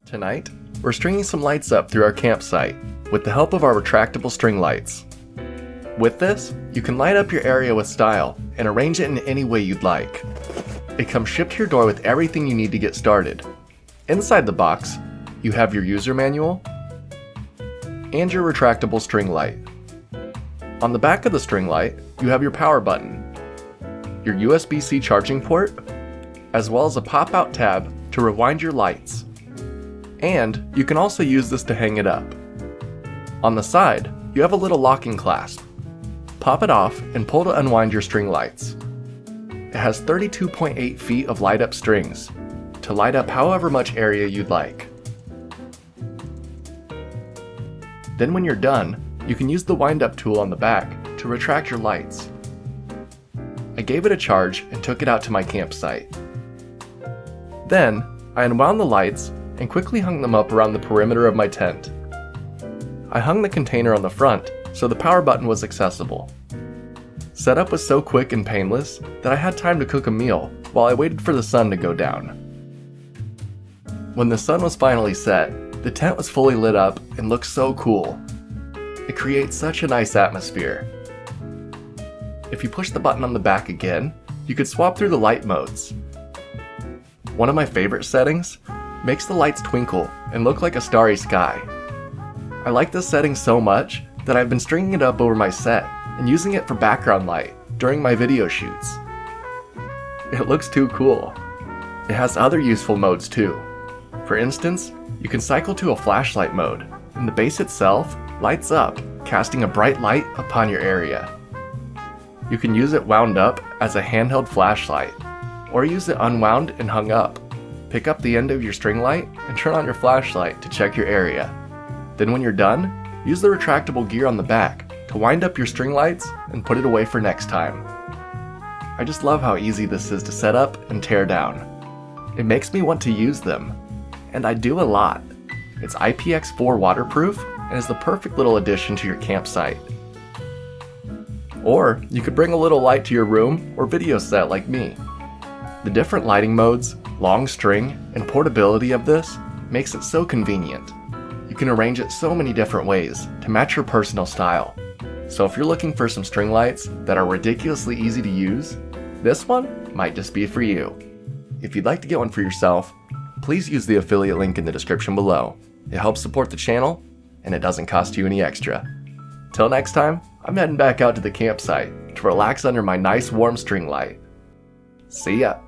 Tonight, we're stringing some lights up through our campsite with the help of our retractable string lights. With this, you can light up your area with style and arrange it in any way you'd like. It comes shipped to your door with everything you need to get started. Inside the box, you have your user manual and your retractable string light. On the back of the string light, you have your power button, your USB-C charging port, as well as a pop-out tab to rewind your lights. And you can also use this to hang it up. On the side, you have a little locking clasp. Pop it off and pull to unwind your string lights. It has 32.8 feet of light up strings to light up however much area you'd like. Then when you're done, you can use the wind up tool on the back to retract your lights. I gave it a charge and took it out to my campsite. Then, I unwound the lights and quickly hung them up around the perimeter of my tent. I hung the container on the front so the power button was accessible. Setup was so quick and painless that I had time to cook a meal while I waited for the sun to go down. When the sun was finally set, the tent was fully lit up and looked so cool. It creates such a nice atmosphere. If you push the button on the back again, you could swap through the light modes. One of my favorite settings makes the lights twinkle and look like a starry sky. I like this setting so much that I've been stringing it up over my set and using it for background light during my video shoots. It looks too cool. It has other useful modes too. For instance, you can cycle to a flashlight mode, and the base itself lights up, casting a bright light upon your area. You can use it wound up as a handheld flashlight, or use it unwound and hung up. Pick up the end of your string light and turn on your flashlight to check your area. Then when you're done, use the retractable gear on the back to wind up your string lights and put it away for next time. I just love how easy this is to set up and tear down. It makes me want to use them, and I do a lot. It's Ipx4 Waterproof and is the perfect little addition to your campsite. Or you could bring a little light to your room or video set like me. The different lighting modes, long string, and portability of this makes it so convenient. You can arrange it so many different ways to match your personal style. So if you're looking for some string lights that are ridiculously easy to use, this one might just be for you. If you'd like to get one for yourself, please use the affiliate link in the description below. It helps support the channel, and it doesn't cost you any extra. Till next time, I'm heading back out to the campsite to relax under my nice warm string light. See ya!